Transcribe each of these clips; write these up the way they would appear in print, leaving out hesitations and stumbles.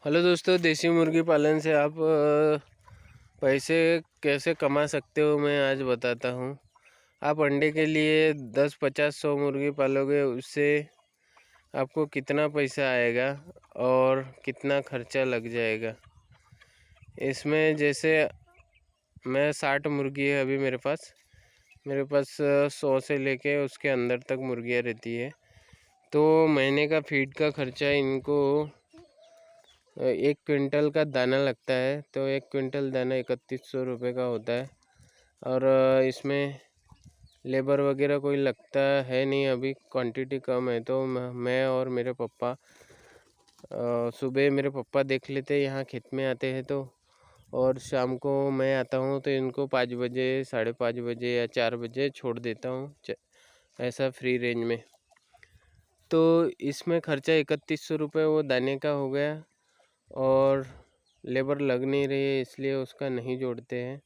Hello दोस्तों, देसी मुर्गी पालन से आप पैसे कैसे कमा सकते हो मैं आज बताता हूँ। आप अंडे के लिए 10, 50, 100 मुर्गी पालोगे, उससे आपको कितना पैसा आएगा और कितना खर्चा लग जाएगा। इसमें जैसे मैं 60 मुर्गी है अभी मेरे पास 100 से लेके उसके अंदर तक मुर्गियाँ रहती है। तो महीने का फीड का खर्चा इनको 1 क्विंटल का दाना लगता है। तो 1 क्विंटल दाना 3100 रुपये का होता है। और इसमें लेबर वगैरह कोई लगता है नहीं, अभी क्वांटिटी कम है। तो मैं और मेरे पापा सुबह मेरे पापा देख लेते हैं, यहाँ खेत में आते हैं तो, और शाम को मैं आता हूँ तो इनको 5 बजे, 5:30 बजे या 4 बजे छोड़ देता हूँ, ऐसा फ्री रेंज में। तो इसमें खर्चा 3100 रुपये वो दाने का हो गया, और लेबर लग नहीं रही है इसलिए उसका नहीं जोड़ते हैं।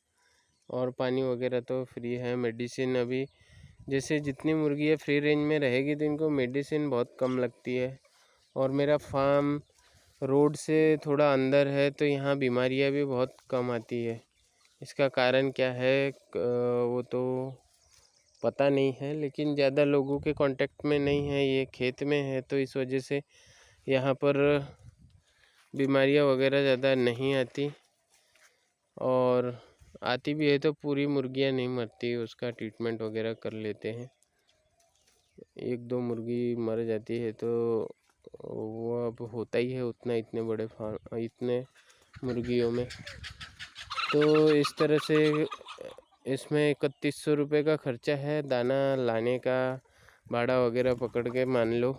और पानी वगैरह तो फ्री है। मेडिसिन अभी जैसे जितनी मुर्गियाँ फ्री रेंज में रहेगी तो इनको मेडिसिन बहुत कम लगती है। और मेरा फार्म रोड से थोड़ा अंदर है तो यहाँ बीमारियाँ भी बहुत कम आती है। इसका कारण क्या है वो तो पता नहीं है, लेकिन ज़्यादा लोगों के कांटेक्ट में नहीं है, ये खेत में है तो इस वजह से यहाँ पर बीमारियाँ वगैरह ज़्यादा नहीं आती। और आती भी है तो पूरी मुर्गियाँ नहीं मरती, उसका ट्रीटमेंट वगैरह कर लेते हैं। 1-2 मुर्गी मर जाती है तो वो अब होता ही है उतना, इतने बड़े फार्म, इतने मुर्गियों में। तो इस तरह से इसमें 3100 रुपये का खर्चा है। दाना लाने का भाड़ा वगैरह पकड़ के मान लो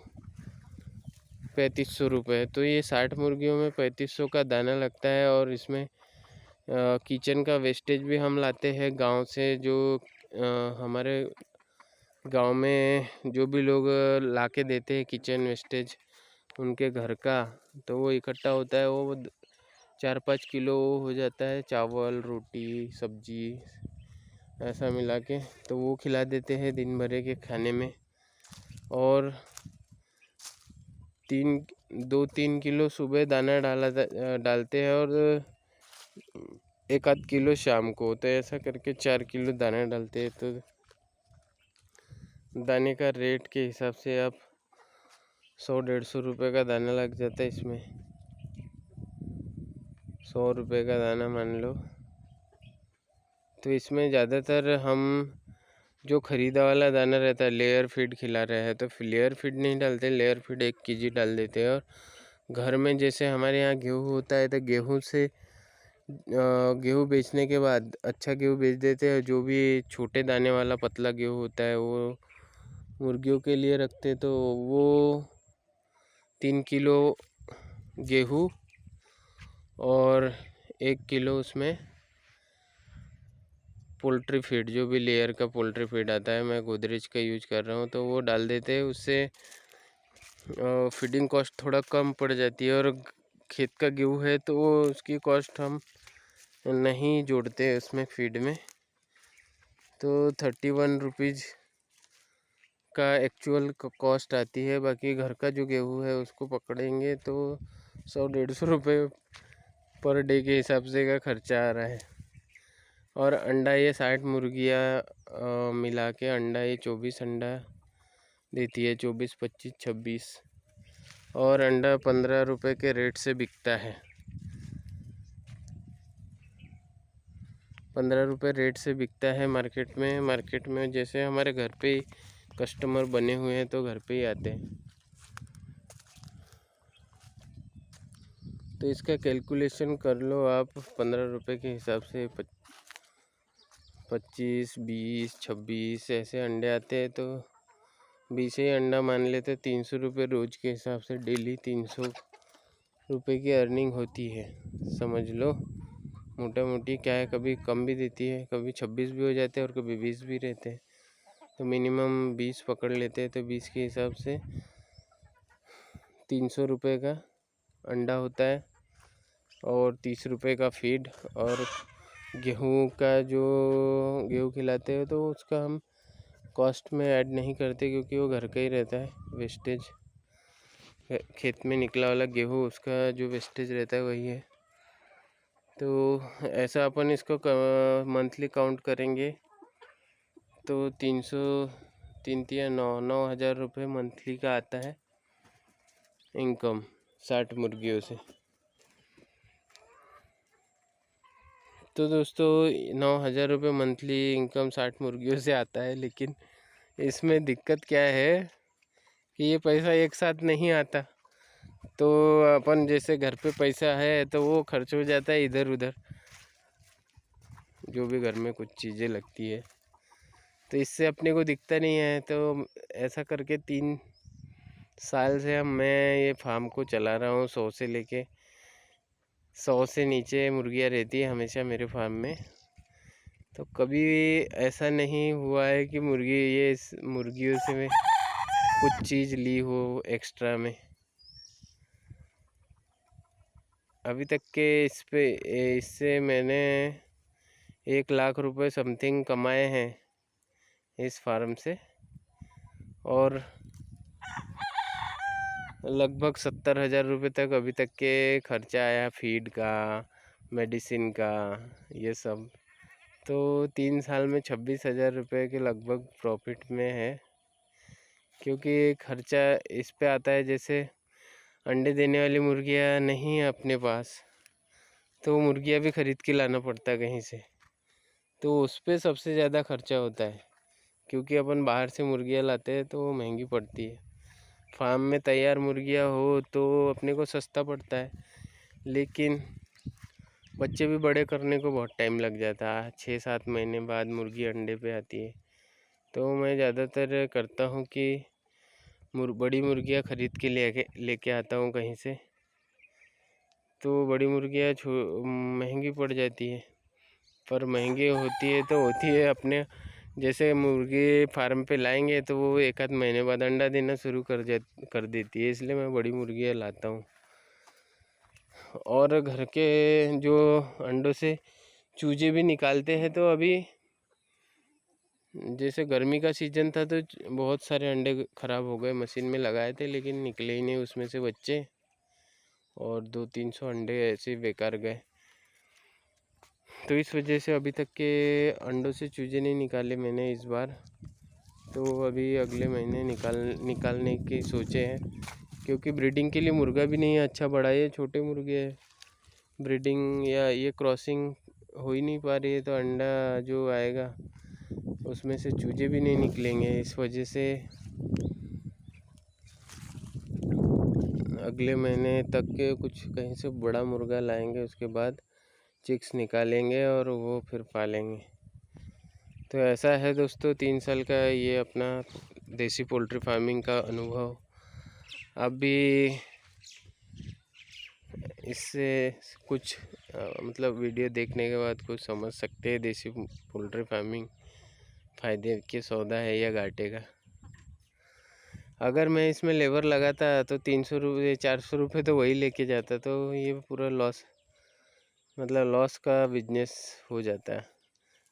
3500 रुपये। तो ये 60 मुर्गियों में 3500 का दाना लगता है। और इसमें किचन का वेस्टेज भी हम लाते हैं गांव से, जो हमारे गांव में जो भी लोग ला के देते हैं किचन वेस्टेज उनके घर का, तो वो इकट्ठा होता है, वो 4-5 किलो हो जाता है। चावल, रोटी, सब्जी ऐसा मिला के तो वो खिला देते हैं दिन भर के खाने में। और 2-3 किलो सुबह दाना डालते हैं, और 1-आध किलो शाम को। तो ऐसा करके 4 किलो दाना डालते हैं। तो दाने का रेट के हिसाब से आप 100-150 रुपये का दाना लग जाता है। इसमें 100 रुपये का दाना मान लो। तो इसमें ज़्यादातर हम जो ख़रीदा वाला दाना रहता है, लेयर फीड खिला रहे हैं, तो लेयर फीड नहीं डालते। लेयर फीड 1 kg डाल देते हैं। और घर में जैसे हमारे यहाँ गेहूँ होता है तो गेहूँ से गेहूँ बेचने के बाद अच्छा गेहूँ बेच देते हैं। जो भी छोटे दाने वाला पतला गेहूँ होता है वो मुर्गियों के लिए रखते, तो वो 3 किलो गेहूँ और 1 किलो उसमें पोल्ट्री फीड, जो भी लेयर का पोल्ट्री फीड आता है, मैं गोदरेज का यूज कर रहा हूँ, तो वो डाल देते हैं। उससे फीडिंग कॉस्ट थोड़ा कम पड़ जाती है। और खेत का गेहूँ है तो वो उसकी कॉस्ट हम नहीं जोड़ते उसमें फीड में। तो 31 रुपीज़ का एक्चुअल कॉस्ट आती है। बाकी घर का जो गेहूँ है उसको पकड़ेंगे तो 100-150 रुपये पर डे के हिसाब से का खर्चा आ रहा है। और अंडा ये 60 मुर्गियाँ मिला के अंडा ये 24 अंडा देती है, 24, 25, 26। और अंडा 15 रुपये के रेट से बिकता है। 15 रुपये रेट से बिकता है मार्केट में जैसे हमारे घर पे ही कस्टमर बने हुए हैं तो घर पे ही आते हैं। तो इसका कैलकुलेशन कर लो आप 15 रुपये के हिसाब से। 25, 20, 26 ऐसे अंडे आते हैं तो 20 ही अंडा मान लेते, 300 रुपये रोज़ के हिसाब से डेली 300 रुपये की अर्निंग होती है। समझ लो मोटा मोटी क्या है, कभी कम भी देती है, कभी 26 भी हो जाते हैं और कभी 20 भी रहते हैं। तो मिनिमम 20 पकड़ लेते हैं, तो 20 के हिसाब से 300 रुपये का अंडा होता है। और 30 रुपये का फीड। और गेहूँ का जो गेहूँ खिलाते हैं तो उसका हम कॉस्ट में ऐड नहीं करते, क्योंकि वो घर का ही रहता है वेस्टेज। खेत में निकला वाला गेहूँ, उसका जो वेस्टेज रहता है वही है। तो ऐसा अपन इसको मंथली काउंट करेंगे तो 9,000 रुपये मंथली का आता है इनकम 60 मुर्गियों से। तो दोस्तों 9,000 रुपये मंथली इनकम 60 मुर्गियों से आता है, लेकिन इसमें दिक्कत क्या है कि ये पैसा एक साथ नहीं आता। तो अपन जैसे घर पे पैसा है तो वो खर्च हो जाता है इधर उधर, जो भी घर में कुछ चीज़ें लगती है, तो इससे अपने को दिखता नहीं है। तो ऐसा करके 3 साल से मैं ये फार्म को चला रहा हूँ। 100 से नीचे मुर्गियाँ रहती है हमेशा मेरे फार्म में। तो कभी ऐसा नहीं हुआ है कि मुर्गियों से मैं कुछ चीज़ ली हो एक्स्ट्रा में। अभी तक के इससे मैंने 1 लाख रुपए समथिंग कमाए हैं इस फार्म से, और लगभग 70,000 रुपये तक अभी तक के खर्चा आया, फीड का, मेडिसिन का, ये सब। तो 3 साल में 26,000 रुपये के लगभग प्रॉफिट में है। क्योंकि खर्चा इस पे आता है, जैसे अंडे देने वाली मुर्गियाँ नहीं है अपने पास, तो मुर्गियाँ भी ख़रीद के लाना पड़ता है कहीं से, तो उस पर सबसे ज़्यादा खर्चा होता है। क्योंकि अपन बाहर से मुर्गियाँ लाते हैं तो वो महंगी पड़ती है। फार्म में तैयार मुर्गियाँ हो तो अपने को सस्ता पड़ता है, लेकिन बच्चे भी बड़े करने को बहुत टाइम लग जाता है। 6-7 महीने बाद मुर्गी अंडे पे आती है। तो मैं ज़्यादातर करता हूँ कि बड़ी मुर्गियाँ ख़रीद के लेके आता हूँ कहीं से। तो बड़ी मुर्गियाँ महंगी पड़ जाती है, पर महंगी होती है तो होती है। अपने जैसे मुर्गी फार्म पे लाएंगे तो वो 1 आध महीने बाद अंडा देना शुरू कर देती है, इसलिए मैं बड़ी मुर्गियाँ लाता हूँ। और घर के जो अंडों से चूजे भी निकालते हैं, तो अभी जैसे गर्मी का सीज़न था तो बहुत सारे अंडे ख़राब हो गए, मशीन में लगाए थे लेकिन निकले ही नहीं उसमें से बच्चे, और 200-300 अंडे ऐसे बेकार गए। तो इस वजह से अभी तक के अंडों से चूजे नहीं निकाले मैंने इस बार। तो अभी अगले महीने निकालने के सोचे हैं, क्योंकि ब्रीडिंग के लिए मुर्गा भी नहीं है अच्छा बड़ा, ये छोटे मुर्गे हैं। ब्रीडिंग या ये क्रॉसिंग हो ही नहीं पा रही है, तो अंडा जो आएगा उसमें से चूजे भी नहीं निकलेंगे। इस वजह से अगले महीने तक के कुछ कहीं से बड़ा मुर्गा लाएंगे, उसके बाद चिक्स निकालेंगे और वो फिर पालेंगे। तो ऐसा है दोस्तों 3 साल का ये अपना देसी पोल्ट्री फार्मिंग का अनुभव। आप भी इससे कुछ मतलब वीडियो देखने के बाद कुछ समझ सकते हैं देसी पोल्ट्री फार्मिंग फ़ायदे के सौदा है या घाटे का। अगर मैं इसमें लेबर लगाता तो 300 रुपये 400 रुपये तो वही लेके जाता, तो ये पूरा लॉस, मतलब लॉस का बिजनेस हो जाता है।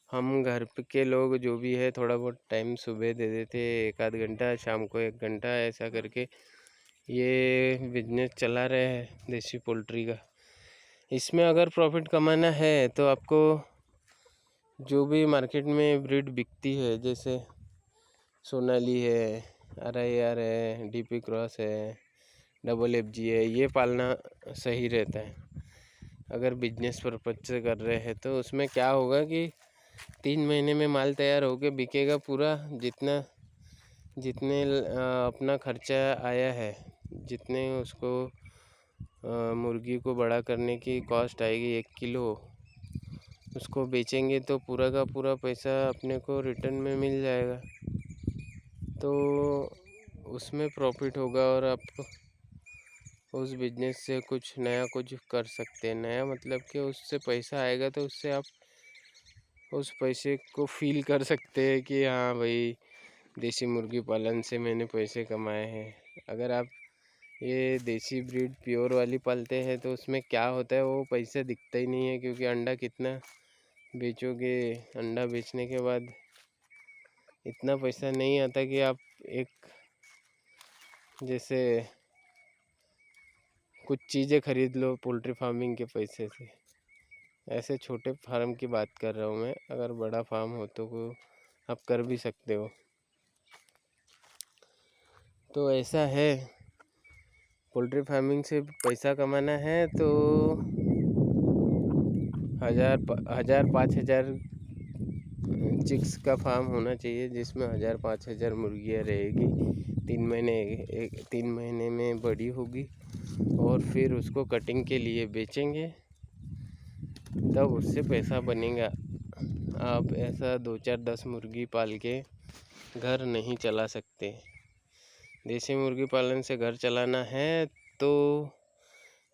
हम घर के लोग जो भी है थोड़ा बहुत टाइम सुबह दे देते, 1 आध घंटा, शाम को 1 घंटा, ऐसा करके ये बिजनेस चला रहे हैं देसी पोल्ट्री का। इसमें अगर प्रॉफिट कमाना है तो आपको जो भी मार्केट में ब्रीड बिकती है, जैसे सोनाली है, RIR है, DP क्रॉस है, डबल FG है, ये पालना सही रहता है अगर बिजनेस पर्पज से कर रहे हैं। तो उसमें क्या होगा कि 3 महीने में माल तैयार होके बिकेगा पूरा, जितने अपना खर्चा आया है, जितने उसको मुर्गी को बड़ा करने की कॉस्ट आएगी 1 किलो, उसको बेचेंगे तो पूरा का पूरा पैसा अपने को रिटर्न में मिल जाएगा। तो उसमें प्रॉफिट होगा और आप उस बिजनेस से कुछ नया कुछ कर सकते हैं। नया मतलब कि उससे पैसा आएगा तो उससे आप उस पैसे को फील कर सकते हैं कि हाँ भाई, देसी मुर्गी पालन से मैंने पैसे कमाए हैं। अगर आप ये देसी ब्रीड प्योर वाली पालते हैं तो उसमें क्या होता है वो पैसा दिखता ही नहीं है, क्योंकि अंडा कितना बेचोगे, अंडा बेचने के बाद इतना पैसा नहीं आता कि आप एक जैसे कुछ चीज़ें खरीद लो पोल्ट्री फार्मिंग के पैसे से। ऐसे छोटे फार्म की बात कर रहा हूँ मैं, अगर बड़ा फार्म हो तो आप कर भी सकते हो। तो ऐसा है, पोल्ट्री फार्मिंग से पैसा कमाना है तो 1000-5000 चिक्स का फार्म होना चाहिए, जिसमें 1000-5000 मुर्गियाँ रहेगी। 3 महीने में बड़ी होगी और फिर उसको कटिंग के लिए बेचेंगे, तब उससे पैसा बनेगा। आप ऐसा 2-4-10 मुर्गी पाल के घर नहीं चला सकते। देसी मुर्गी पालन से घर चलाना है तो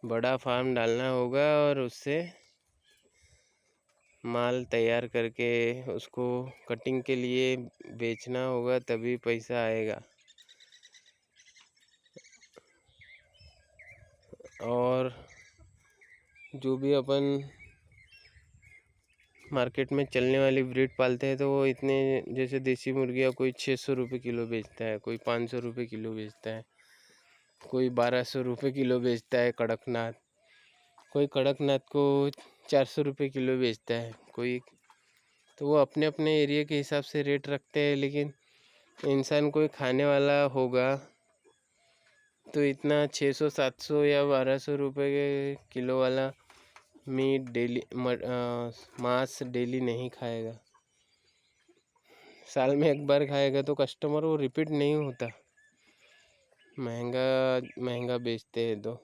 बड़ा फार्म डालना होगा और उससे माल तैयार करके उसको कटिंग के लिए बेचना होगा, तभी पैसा आएगा। और जो भी अपन मार्केट में चलने वाली ब्रीड पालते हैं तो वो इतने, जैसे देसी मुर्गियाँ कोई 600 रुपये किलो बेचता है, कोई 500 रुपये किलो बेचता है, कोई 1200 रुपये किलो बेचता है कड़कनाथ, कोई कड़कनाथ को 400 रुपये किलो बेचता है कोई। तो वो अपने अपने एरिया के हिसाब से रेट रखते हैं, लेकिन इंसान कोई खाने वाला होगा तो इतना 600-700 या 1200 रुपये के किलो वाला मीट डेली मांस डेली नहीं खाएगा। साल में एक बार खाएगा तो कस्टमर वो रिपीट नहीं होता, महंगा बेचते हैं। तो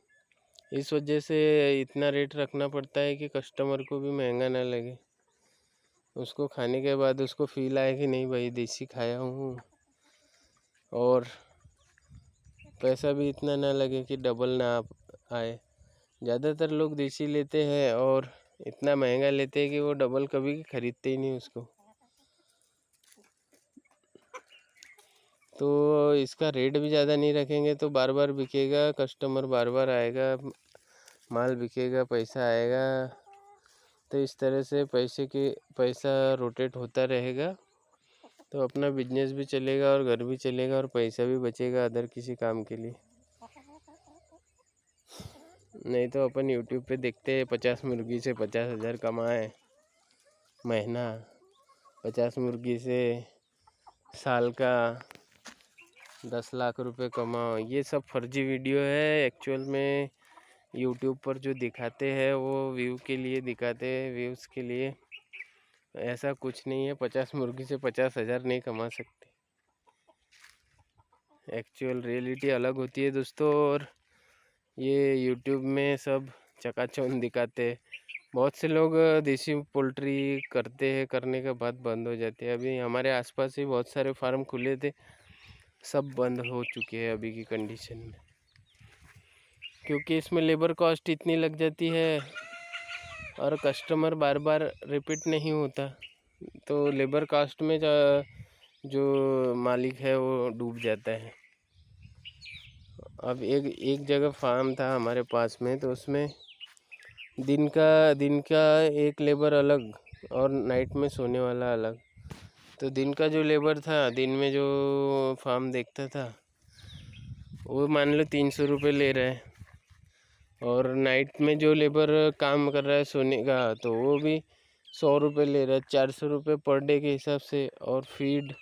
इस वजह से इतना रेट रखना पड़ता है कि कस्टमर को भी महंगा ना लगे, उसको खाने के बाद उसको फील आए कि नहीं भाई देसी खाया हूँ, और पैसा भी इतना ना लगे कि डबल ना आए। ज़्यादातर लोग देसी लेते हैं और इतना महंगा लेते हैं कि वो डबल कभी खरीदते ही नहीं उसको। तो इसका रेट भी ज़्यादा नहीं रखेंगे तो बार बार बिकेगा, कस्टमर बार बार आएगा, माल बिकेगा, पैसा आएगा। तो इस तरह से पैसा रोटेट होता रहेगा, तो अपना बिजनेस भी चलेगा और घर भी चलेगा और पैसा भी बचेगा अदर किसी काम के लिए। नहीं तो अपन यूट्यूब पे देखते हैं 50 मुर्गी से 50,000 कमाए महीना, 50 मुर्गी से साल का 10 लाख रुपए कमाओ। ये सब फर्जी वीडियो है। एक्चुअल में यूट्यूब पर जो दिखाते हैं वो व्यू के लिए दिखाते हैं, व्यूज़ के लिए। ऐसा कुछ नहीं है, 50 मुर्गी से 50,000 नहीं कमा सकते। एक्चुअल रियलिटी अलग होती है दोस्तों, और ये यूट्यूब में सब चकाचौंध दिखाते हैं। बहुत से लोग देसी पोल्ट्री करते हैं, करने के बाद बंद हो जाते हैं। अभी हमारे आसपास ही बहुत सारे फार्म खुले थे, सब बंद हो चुके हैं अभी की कंडीशन में, क्योंकि इसमें लेबर कॉस्ट इतनी लग जाती है और कस्टमर बार बार रिपीट नहीं होता, तो लेबर कॉस्ट में जो मालिक है वो डूब जाता है। अब एक जगह फार्म था हमारे पास में, तो उसमें दिन का एक लेबर अलग और नाइट में सोने वाला अलग। तो दिन का जो लेबर था, दिन में जो फार्म देखता था, वो मान लो 300 रुपये ले रहा है, और नाइट में जो लेबर काम कर रहा है सोने का, तो वो भी 100 रुपये ले रहा है, 400 रुपये पर डे के हिसाब से। और फीड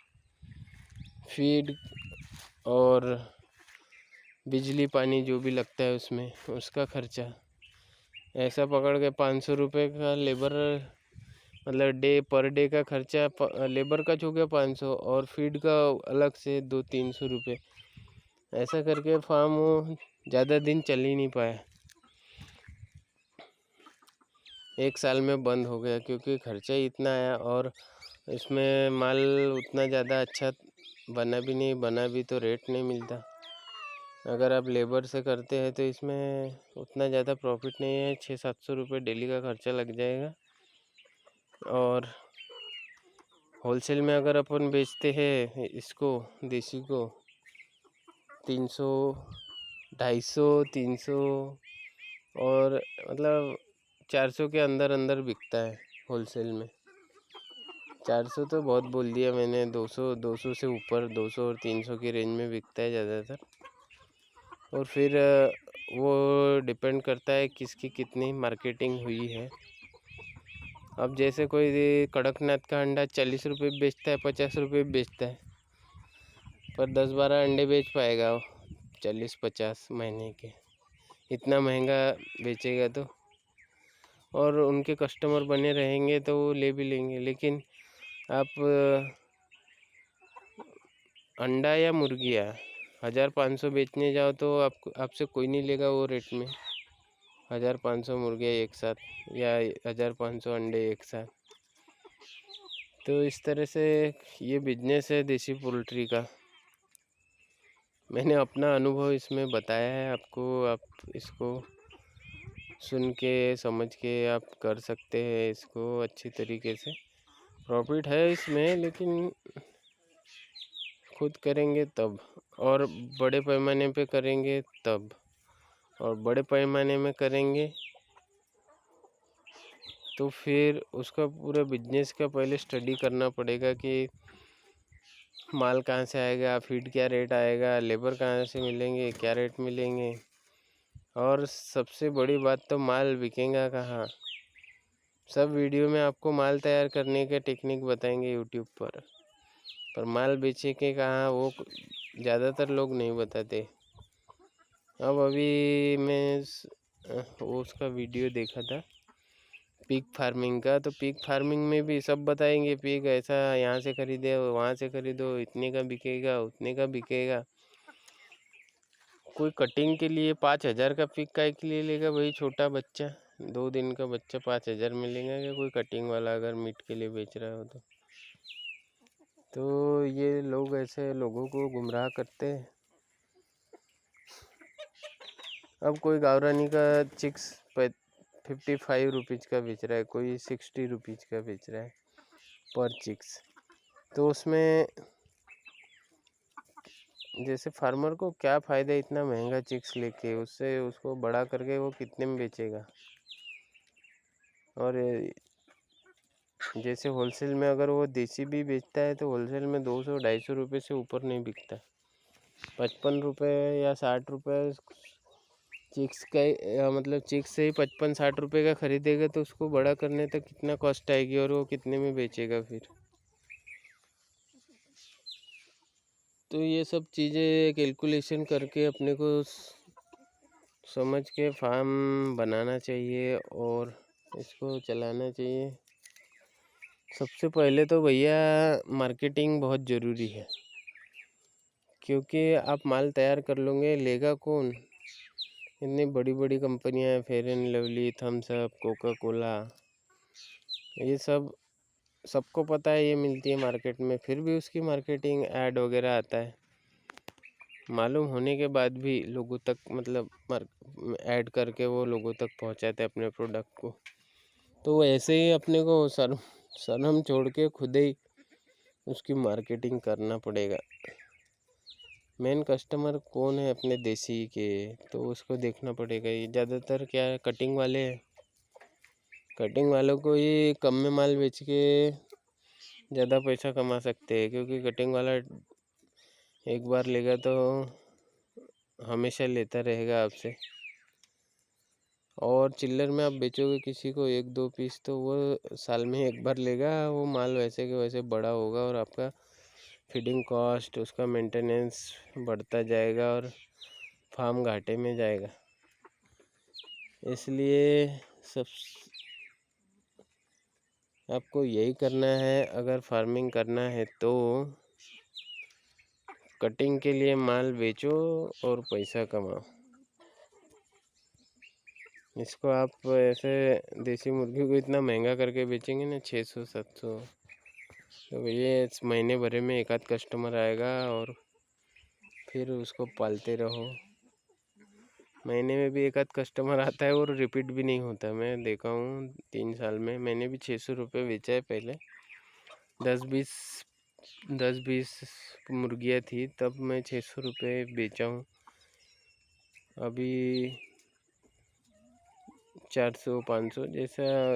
और बिजली पानी जो भी लगता है उसमें, उसका खर्चा, ऐसा पकड़ के 500 रुपये का लेबर, मतलब पर डे का खर्चा लेबर का हो गया 500, और फीड का अलग से 200-300 रुपये। ऐसा करके फार्म ज़्यादा दिन चल ही नहीं पाया, 1 साल में बंद हो गया, क्योंकि खर्चा ही इतना आया और इसमें माल उतना ज़्यादा अच्छा बना भी तो रेट नहीं मिलता। अगर आप लेबर से करते हैं तो इसमें उतना ज़्यादा प्रॉफिट नहीं है, 600-700 रुपये डेली का खर्चा लग जाएगा। और होलसेल में अगर अपन बेचते हैं इसको, देसी को, 300, 250, 300 और मतलब 400 के अंदर बिकता है होलसेल में। 400 तो बहुत बोल दिया मैंने, 200 से ऊपर, 200 और 300 की रेंज में बिकता है ज़्यादातर। और फिर वो डिपेंड करता है किसकी कितनी मार्केटिंग हुई है। अब जैसे कोई कड़कनाथ का अंडा 40 रुपये बेचता है, 50 रुपये बेचता है, पर 10-12 अंडे बेच पाएगा वो 40-50 महीने के। इतना महंगा बेचेगा तो, और उनके कस्टमर बने रहेंगे तो वो ले भी लेंगे। लेकिन आप अंडा या मुर्गियाँ 1500 बेचने जाओ तो आपसे कोई नहीं लेगा वो रेट में। 1500 मुर्गियाँ एक साथ या 1500 अंडे एक साथ। तो इस तरह से ये बिजनेस है देसी पोल्ट्री का। मैंने अपना अनुभव इसमें बताया है आपको। आप इसको सुन के समझ के आप कर सकते हैं इसको अच्छी तरीके से। प्रॉफिट है इसमें, लेकिन खुद करेंगे तब, और बड़े पैमाने पे करेंगे तब। और बड़े पैमाने में करेंगे तो फिर उसका पूरा बिजनेस का पहले स्टडी करना पड़ेगा कि माल कहाँ से आएगा, फीड क्या रेट आएगा, लेबर कहाँ से मिलेंगे, क्या रेट मिलेंगे, और सबसे बड़ी बात तो माल बिकेगा कहाँ। सब वीडियो में आपको माल तैयार करने के टेक्निक बताएंगे यूट्यूब पर माल बेचे के कहाँ वो ज़्यादातर लोग नहीं बताते। अब अभी मैं वो उसका वीडियो देखा था पिग फार्मिंग का, तो पिग फार्मिंग में भी सब बताएंगे पिग ऐसा यहाँ से खरीदे, वहाँ से खरीदो, इतने का बिकेगा, उतने का बिकेगा। कोई कटिंग के लिए 5000 का पिग काय के लिए लेगा? वही छोटा बच्चा 2 दिन का बच्चा 5000 मिलेगा क्या कोई कटिंग वाला अगर मीट के लिए बेच रहा हो तो ये लोग ऐसे लोगों को गुमराह करते हैं। अब कोई गावरानी का चिक्स 55 रुपीज़ का बेच रहा है, कोई 60 रुपीज़ का बेच रहा है पर चिक्स। तो उसमें जैसे फार्मर को क्या फ़ायदा इतना महंगा चिक्स लेके, उससे उसको बड़ा करके वो कितने में बेचेगा। और जैसे होलसेल में अगर वो देसी भी बेचता है तो होलसेल में 200-250 रुपये से ऊपर नहीं बिकता। 55 रुपये या 60 रुपये चिक्स का, मतलब चिक्स से ही 55-60 रुपये का खरीदेगा तो उसको बड़ा करने तक कितना कॉस्ट आएगी और वो कितने में बेचेगा फिर। तो ये सब चीज़ें कैलकुलेशन करके अपने को समझ के फार्म बनाना चाहिए और इसको चलाना चाहिए। सबसे पहले तो भैया मार्केटिंग बहुत ज़रूरी है, क्योंकि आप माल तैयार कर लोगे, लेगा कौन? इतनी बड़ी बड़ी कंपनियां हैं, Fair and Lovely, Thums Up, Coca Cola, ये सब सबको पता है ये मिलती है मार्केट में। फिर भी उसकी मार्केटिंग ऐड वगैरह आता है, मालूम होने के बाद भी लोगों तक, मतलब ऐड करके वो लोगों तक पहुंचाते हैं अपने प्रोडक्ट को। तो ऐसे ही अपने को शर्म छोड़ के खुद ही उसकी मार्केटिंग करना पड़ेगा। मेन कस्टमर कौन है अपने देसी के, तो उसको देखना पड़ेगा। ये ज़्यादातर क्या है, कटिंग वाले हैं। कटिंग वालों को ही कम में माल बेच के ज़्यादा पैसा कमा सकते हैं, क्योंकि कटिंग वाला एक बार लेगा तो हमेशा लेता रहेगा आपसे। और चिल्लर में आप बेचोगे किसी को 1-2 पीस तो वो साल में एक बार लेगा, वो माल वैसे के वैसे बड़ा होगा और आपका फीडिंग कॉस्ट, उसका मेंटेनेंस बढ़ता जाएगा और फार्म घाटे में जाएगा। इसलिए सब आपको यही करना है, अगर फार्मिंग करना है तो कटिंग के लिए माल बेचो और पैसा कमाओ। इसको आप ऐसे देसी मुर्गी को इतना महंगा करके बेचेंगे ना 600-700, तो भैया इस महीने भरे में एक आध कस्टमर आएगा और फिर उसको पालते रहो। महीने में भी एक आध कस्टमर आता है और रिपीट भी नहीं होता। मैं देखा हूँ 3 साल में मैंने भी 600 रुपये बेचा है पहले। 10-20 मुर्गियाँ थी तब मैं 600 रुपये बेचा हूँ। अभी 400-500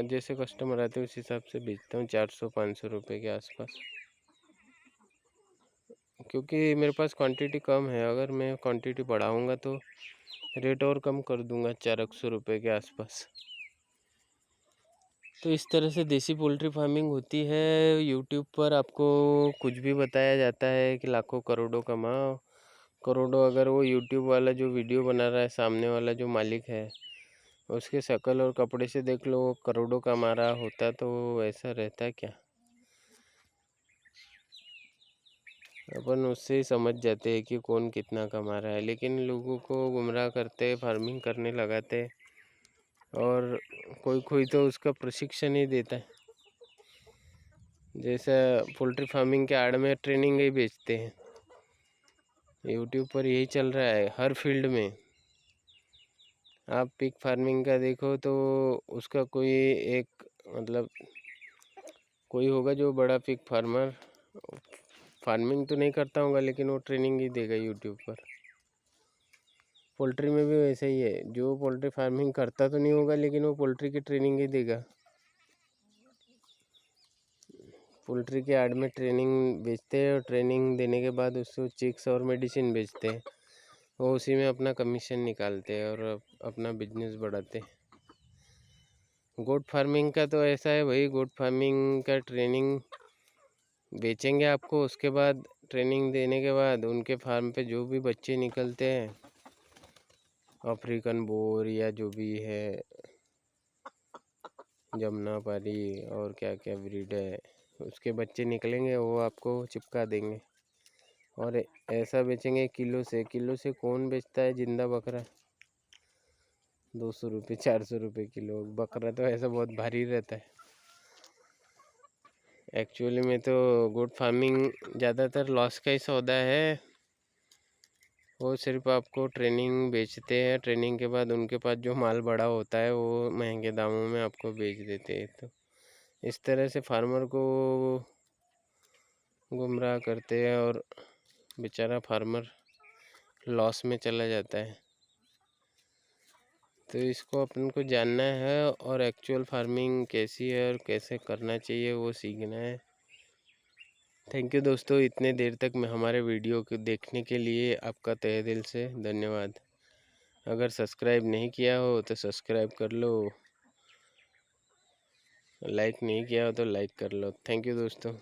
जैसे कस्टमर आते हैं उस हिसाब से बेचता हूँ, 400-500 रुपये के आसपास। क्योंकि मेरे पास क्वांटिटी कम है। अगर मैं क्वांटिटी बढ़ाऊँगा तो रेट और कम कर दूँगा 400 रुपये के आसपास। तो इस तरह से देसी पोल्ट्री फार्मिंग होती है। यूट्यूब पर आपको कुछ भी बताया जाता है कि लाखों करोड़ों कमाओ, करोड़ों। अगर वो यूट्यूब वाला जो वीडियो बना रहा है, सामने वाला जो मालिक है, उसके शक्ल और कपड़े से देख लो वो करोड़ों कमा रहा होता तो ऐसा रहता क्या। अपन उससे ही समझ जाते हैं कि कौन कितना कमा रहा है। लेकिन लोगों को गुमराह करते, फार्मिंग करने लगाते, और कोई कोई तो उसका प्रशिक्षण ही देता है। जैसा पोल्ट्री फार्मिंग के आड़ में ट्रेनिंग ही बेचते हैं। यूट्यूब पर यही चल रहा है हर फील्ड में। आप पिग फार्मिंग का देखो तो उसका कोई एक मतलब कोई होगा जो बड़ा पिग फार्मर, फार्मिंग तो नहीं करता होगा लेकिन वो ट्रेनिंग ही देगा यूट्यूब पर। पोल्ट्री में भी वैसा ही है, जो पोल्ट्री फार्मिंग करता तो नहीं होगा लेकिन वो पोल्ट्री की ट्रेनिंग ही देगा। पोल्ट्री के आड़ में ट्रेनिंग बेचते हैं और ट्रेनिंग देने के बाद उसको चिक्स और मेडिसिन बेचते हैं। वो उसी में अपना कमीशन निकालते हैं और अपना बिजनेस बढ़ाते हैं। गोट फार्मिंग का तो ऐसा है भाई, गोट फार्मिंग का ट्रेनिंग बेचेंगे आपको, उसके बाद ट्रेनिंग देने के बाद उनके फार्म पे जो भी बच्चे निकलते हैं, अफ्रीकन बोर या जो भी है, जमुनापारी और क्या क्या ब्रीड है, उसके बच्चे निकलेंगे वो आपको चिपका देंगे और ऐसा बेचेंगे किलो से कौन बेचता है जिंदा बकरा 200 रुपये 400 रुपये किलो। बकरा तो ऐसा बहुत भारी रहता है। एक्चुअली में तो गोट फार्मिंग ज़्यादातर लॉस का ही सौदा है। वो सिर्फ आपको ट्रेनिंग बेचते हैं, ट्रेनिंग के बाद उनके पास जो माल बड़ा होता है वो महंगे दामों में आपको बेच देते हैं। तो इस तरह से फार्मर को गुमराह करते हैं और बेचारा फार्मर लॉस में चला जाता है। तो इसको अपन को जानना है और एक्चुअल फार्मिंग कैसी है और कैसे करना चाहिए वो सीखना है। थैंक यू दोस्तों, इतने देर तक मैं हमारे वीडियो को देखने के लिए आपका तहे दिल से धन्यवाद। अगर सब्सक्राइब नहीं किया हो तो सब्सक्राइब कर लो, लाइक नहीं किया हो तो लाइक कर लो। थैंक यू दोस्तों।